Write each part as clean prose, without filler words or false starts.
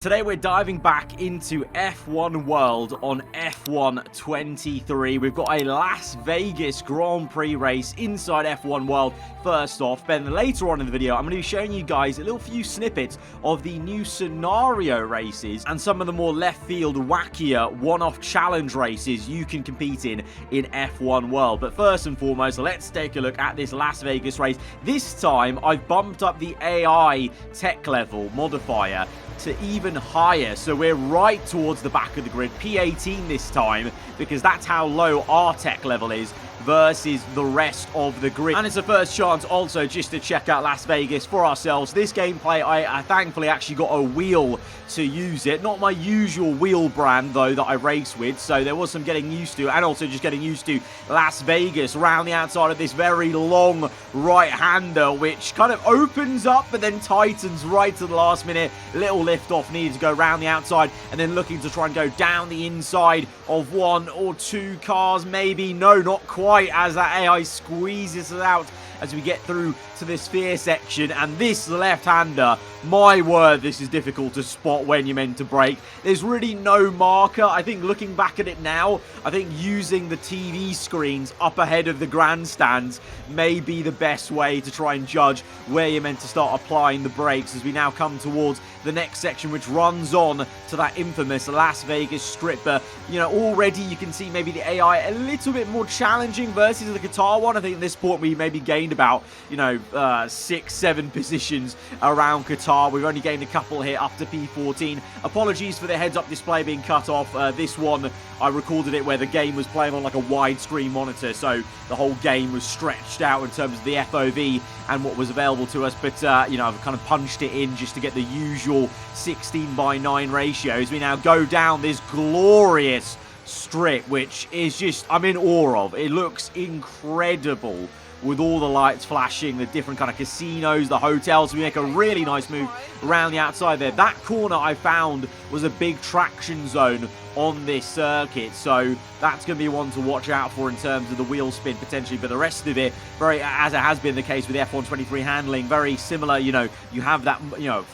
Today we're diving back into F1 World on F1 23. We've got a Las Vegas Grand Prix race inside F1 World first off. Then later on in the video, I'm going to be showing you guys a little few snippets of the new scenario races and some of the more left field, wackier, one-off challenge races you can compete in F1 World. But first and foremost, let's take a look at this Las Vegas race. This time, I've bumped up the AI tech level modifier to even higher, so we're right towards the back of the grid, P18 this time, because that's how low our tech level is versus the rest of the grid. And it's a first chance also just to check out Las Vegas for ourselves. This gameplay, I thankfully actually got a wheel to use it. Not my usual wheel brand, though, that I race with, so there was some getting used to, and also just getting used to Las Vegas around the outside of this very long right-hander, which kind of opens up but then tightens right to the last minute. Little lift off needed to go around the outside, and then looking to try and go down the inside of one or two cars, maybe. No, not quite, as that AI squeezes it out as we get through to this sphere section. And this left-hander, my word, this is difficult to spot when you're meant to brake. There's really no marker. I think looking back at it now, I think using the TV screens up ahead of the grandstands may be the best way to try and judge where you're meant to start applying the brakes as we now come towards the next section, which runs on to that infamous Las Vegas Strip. You know, already you can see maybe the AI a little bit more challenging versus the Qatar one. I think at this point we maybe gained about, 6-7 positions around Qatar. We've only gained a couple here up to P14. Apologies for the heads-up display being cut off. This one, I recorded it where the game was playing on like a widescreen monitor, so the whole game was stretched out in terms of the FOV and what was available to us. But, I've kind of punched it in just to get the usual 16:9 ratios. We now go down this glorious strip, which is just, I'm in awe of. It looks incredible with all the lights flashing, the different kind of casinos, the hotels. We make a really nice move around the outside there. That corner I found was a big traction zone on this circuit, so that's going to be one to watch out for in terms of the wheel spin potentially. But the rest of it, very, as it has been the case with F1 23 handling, very similar. You have that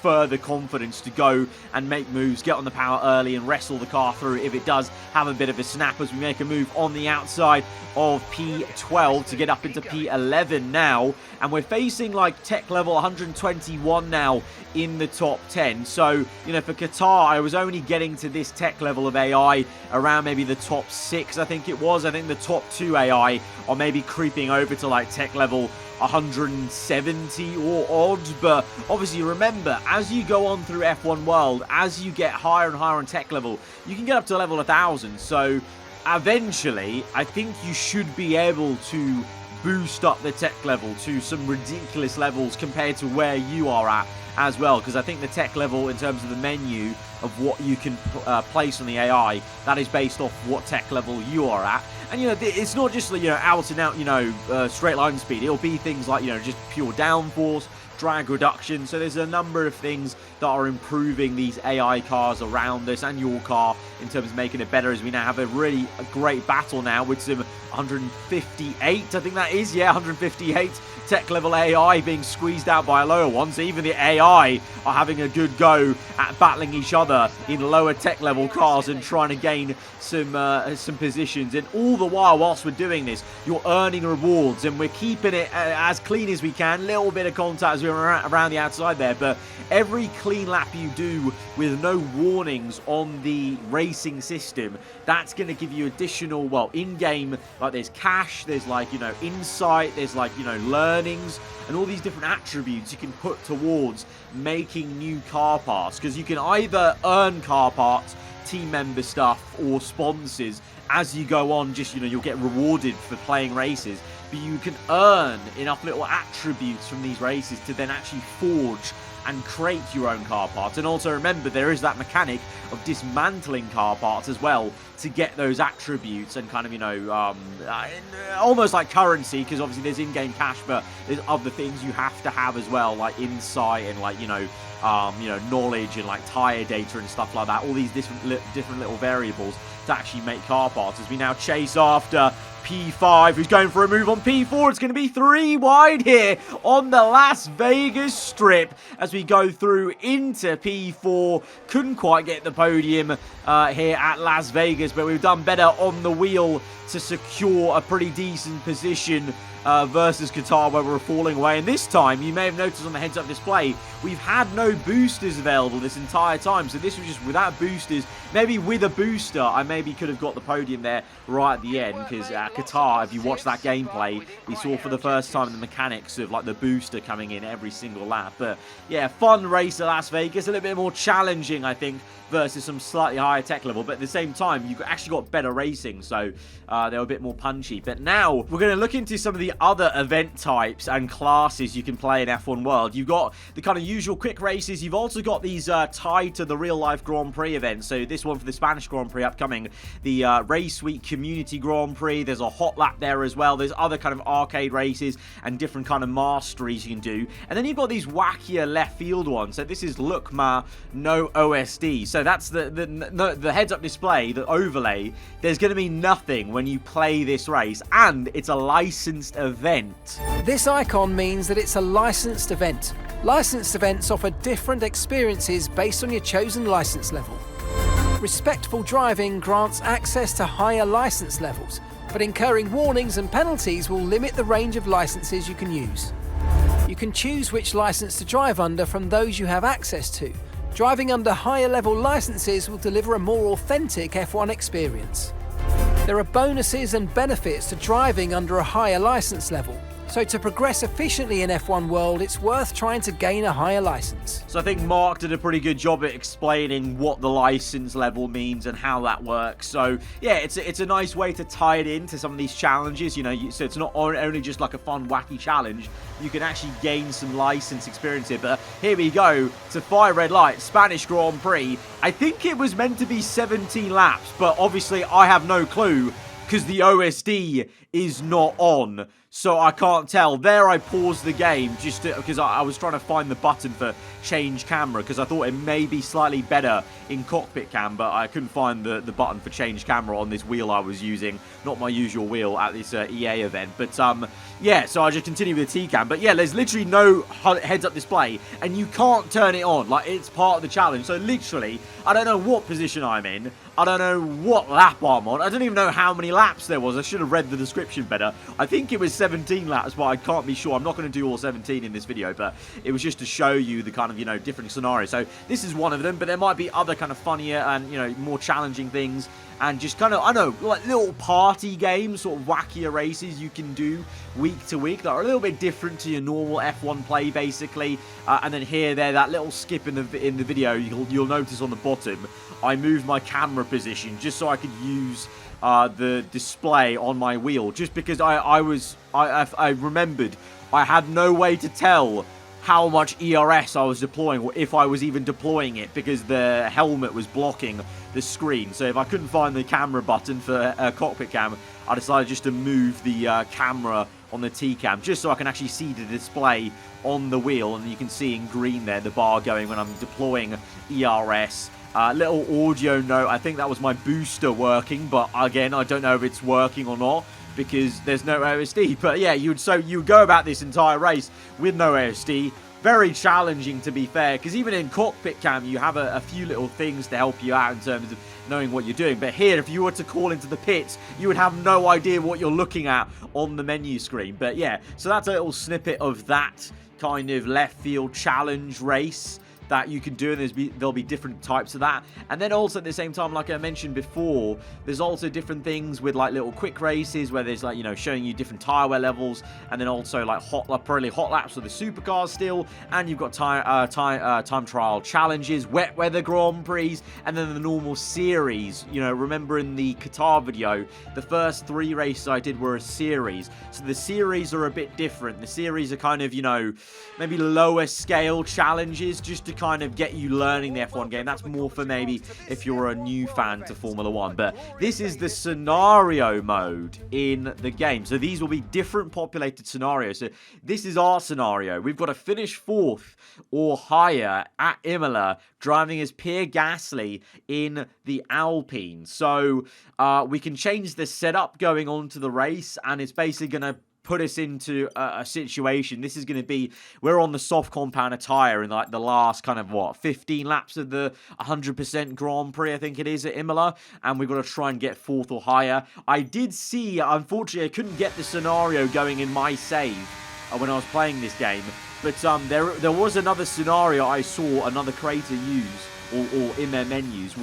further confidence to go and make moves, get on the power early and wrestle the car through if it does have a bit of a snap, as we make a move on the outside of P12 to get up into P11 now. And we're facing like tech level 121 now in the top 10. So, for Qatar, I was only getting to this tech level of AI around maybe the top 6, I think it was. I think the top 2 AI are maybe creeping over to like tech level 170 or odd. But obviously, remember, as you go on through F1 World, as you get higher and higher on tech level, you can get up to level 1000. So eventually, I think you should be able to boost up the tech level to some ridiculous levels compared to where you are at as well, because I think the tech level in terms of the menu of what you can place on the AI, that is based off what tech level you are at. And it's not just out and out straight line speed. It'll be things like just pure downforce, drag reduction. So there's a number of things that are improving these AI cars around us and your car in terms of making it better, as we now have a really great battle now with some 158, I think that is, 158 tech level AI being squeezed out by a lower one. So even the AI are having a good go at battling each other in lower tech level cars and trying to gain some positions. And all the while, whilst we're doing this, you're earning rewards, and we're keeping it as clean as we can. Little bit of contact as we're around the outside there, but every clean lap you do with no warnings on the racing system, that's going to give you additional, in-game, like there's cash, there's insight, there's learnings, and all these different attributes you can put towards making new car parts, because you can either earn car parts, team member stuff, or sponsors as you go on. Just you'll get rewarded for playing races, but you can earn enough little attributes from these races to then actually forge and create your own car parts. And also remember, there is that mechanic of dismantling car parts as well to get those attributes and kind of, almost like currency, because obviously there's in-game cash, but there's other things you have to have as well, like insight and knowledge and like tire data and stuff like that. All these different little variables to actually make car parts as we now chase after P5, who's going for a move on P4. It's going to be 3 wide here on the Las Vegas Strip as we go through into P4. Couldn't quite get the podium here at Las Vegas, but we've done better on the wheel to secure a pretty decent position versus Qatar, where we're falling away. And this time, you may have noticed on the heads-up display, we've had no boosters available this entire time. So this was just without boosters. Maybe with a booster, I maybe could have got the podium there right at the end, because Qatar, if you watch that gameplay, we saw for the first time the mechanics of like the booster coming in every single lap. But yeah, fun race at Las Vegas, a little bit more challenging, I think, versus some slightly higher tech level, but at the same time, you actually got better racing, so they were a bit more punchy. But now, we're going to look into some of the other event types and classes you can play in F1 World. You've got the kind of usual quick races. You've also got these tied to the real-life Grand Prix events. So this one for the Spanish Grand Prix upcoming, the Race Week Community Grand Prix. There's a hot lap there as well. There's other kind of arcade races and different kind of masteries you can do. And then you've got these wackier left field ones. So this is Lookma, no OSD. So that's the heads-up display, the overlay. There's going to be nothing when you play this race, and it's a licensed event. This icon means that it's a licensed event. Licensed events offer different experiences based on your chosen license level. Respectful driving grants access to higher license levels, but incurring warnings and penalties will limit the range of licenses you can use. You can choose which license to drive under from those you have access to. Driving under higher level licenses will deliver a more authentic F1 experience. There are bonuses and benefits to driving under a higher license level. So to progress efficiently in F1 World, it's worth trying to gain a higher license. So I think Mark did a pretty good job at explaining what the license level means and how that works. So yeah, it's a nice way to tie it into some of these challenges. So it's not only just like a fun, wacky challenge. You can actually gain some license experience here. But here we go to Fire Red Light, Spanish Grand Prix. I think it was meant to be 17 laps, but obviously I have no clue because the OSD is not on. So I can't tell. There I paused the game just because I was trying to find the button for change camera, because I thought it may be slightly better in cockpit cam, but I couldn't find the button for change camera on this wheel I was using. Not my usual wheel at this EA event. But yeah, so I just continue with the T-cam. But yeah, there's literally no heads-up display, and you can't turn it on. Like, it's part of the challenge. So literally, I don't know what position I'm in. I don't know what lap I'm on. I don't even know how many laps there was. I should have read the description better. I think it was 17 laps, but I can't be sure. I'm not going to do all 17 in this video, but it was just to show you the kind of, different scenarios. So this is one of them, but there might be other kind of funnier and, more challenging things. And just kind of, I don't know, like little party games, sort of wackier races you can do week to week that are a little bit different to your normal F1 play, basically. And then here, there, that little skip in the video, you'll notice on the bottom, I moved my camera position just so I could use the display on my wheel, just because I remembered I had no way to tell how much ERS I was deploying, or if I was even deploying it, because the helmet was blocking the screen. So if I couldn't find the camera button for cockpit cam, I decided just to move the camera on the T-cam, just so I can actually see the display on the wheel, and you can see in green there the bar going when I'm deploying ERS. Little audio note, I think that was my booster working, but again, I don't know if it's working or not, because there's no OSD. But yeah, you would go about this entire race with no OSD. Very challenging, to be fair, because even in cockpit cam, you have a few little things to help you out in terms of knowing what you're doing. But here, if you were to call into the pits, you would have no idea what you're looking at on the menu screen. But yeah, so that's a little snippet of that kind of left field challenge race that you can do, and there'll be different types of that. And then also at the same time, like I mentioned before, there's also different things with like little quick races where there's like, showing you different tire wear levels, and then also like hot laps with the supercars still, and you've got time trial challenges, wet weather Grand Prix, and then the normal series. Remember in the Qatar video, the first 3 races I did were a series. So the series are a bit different. The series are kind of, maybe lower scale challenges, just to kind of get you learning the F1 game. That's more for maybe if you're a new fan to Formula 1. But this is the scenario mode in the game. So these will be different populated scenarios. So this is our scenario. We've got to finish 4th or higher at Imola, driving as Pierre Gasly in the Alpine. So we can change the setup going on to the race, and it's basically going to put us into a situation. This is going to be, we're on the soft compound tyre in like the last kind of 15 laps of the 100% Grand Prix, I think it is, at Imola, and we've got to try and get 4th or higher. I did see, unfortunately, I couldn't get the scenario going in my save when I was playing this game, but there was another scenario I saw another creator use, or in their menus,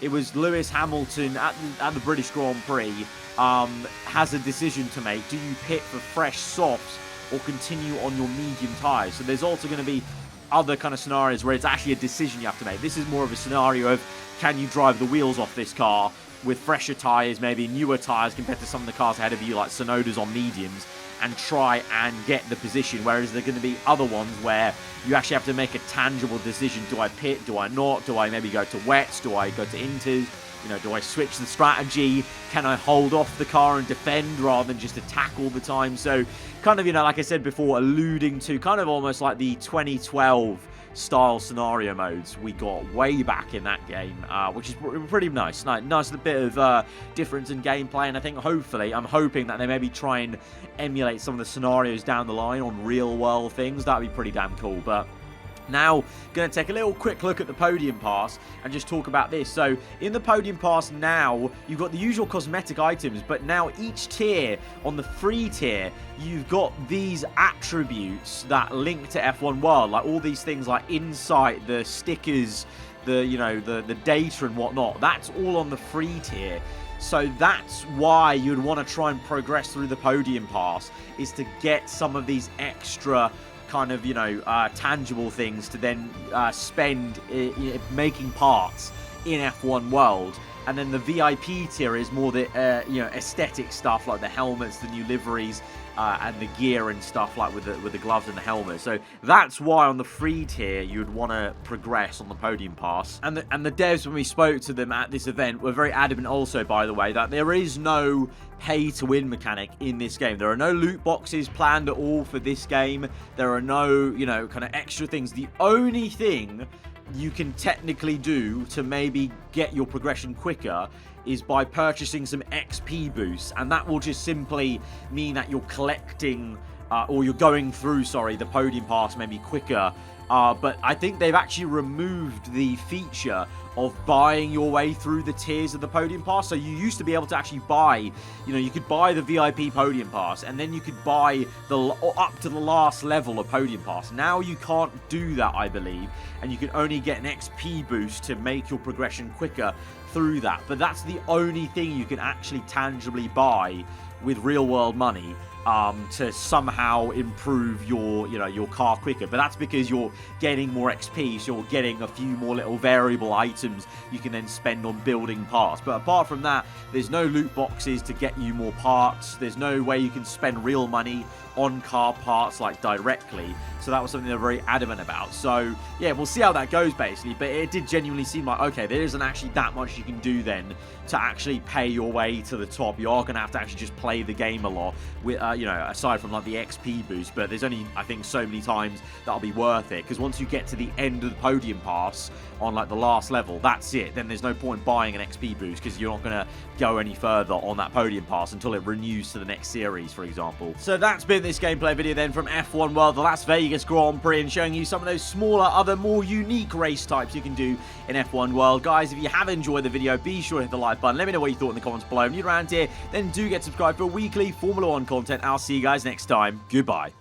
it was Lewis Hamilton at the British Grand Prix, has a decision to make. Do you pit for fresh softs or continue on your medium tyres? So there's also going to be other kind of scenarios where it's actually a decision you have to make. This is more of a scenario of, can you drive the wheels off this car with fresher tyres, maybe newer tyres compared to some of the cars ahead of you, like Tsunoda's on mediums, and try and get the position, whereas there are going to be other ones where you actually have to make a tangible decision. Do I pit? Do I not? Do I maybe go to wets? Do I go to inters? You know, do I switch the strategy? Can I hold off the car and defend rather than just attack all the time? So kind of, you know, like I said before, alluding to kind of almost like the 2012 style scenario modes we got way back in that game, which is pretty nice. Nice bit of difference in gameplay, and I think hopefully, I'm hoping that they maybe try and emulate some of the scenarios down the line on real world things. That'd be pretty damn cool. But now, going to take a little quick look at the podium pass and just talk about this. So, in the podium pass now, you've got the usual cosmetic items, but now each tier, on the free tier, you've got these attributes that link to F1 World, like all these things like insight, the stickers, the data and whatnot. That's all on the free tier. So that's why you'd want to try and progress through the podium pass, is to get some of these extra kind of, tangible things to then spend making parts in F1 World. And then the VIP tier is more the aesthetic stuff, like the helmets, the new liveries, and the gear and stuff, like with the gloves and the helmet. So that's why on the free tier you'd want to progress on the podium pass. And the devs, when we spoke to them at this event, were very adamant also, by the way, that there is no pay to win mechanic in this game. There are no loot boxes planned at all for this game. There are no, kind of extra things. The only thing you can technically do to maybe get your progression quicker is by purchasing some XP boosts, and that will just simply mean that you're collecting or you're going through, the podium pass maybe quicker. But I think they've actually removed the feature of buying your way through the tiers of the podium pass. So you used to be able to actually buy, you could buy the VIP podium pass, and then you could buy up to the last level of podium pass. Now you can't do that, I believe, and you can only get an XP boost to make your progression quicker through that. But that's the only thing you can actually tangibly buy with real world money to somehow improve your car quicker. But that's because you're getting more XP, so you're getting a few more little variable items you can then spend on building parts. But apart from that, there's no loot boxes to get you more parts. There's no way you can spend real money on car parts like directly. So that was something they're very adamant about. So yeah, we'll see how that goes basically. But it did genuinely seem like, okay, there isn't actually that much you can do then to actually pay your way to the top. You are going to have to actually just play the game a lot, with aside from like the XP boost. But there's only, I think, so many times that'll be worth it, because once you get to the end of the podium pass on like the last level, that's it. Then there's no point buying an XP boost, because you're not going to go any further on that podium pass until it renews to the next series, for example. So that's been this gameplay video then from F1 World, the Las Vegas Grand Prix, and showing you some of those smaller, other more unique race types you can do in F1 World. Guys, if you have enjoyed the video, be sure to hit the like button. Let me know what you thought in the comments below. If you're around here, then do get subscribed for weekly Formula 1 content. I'll see you guys next time. Goodbye.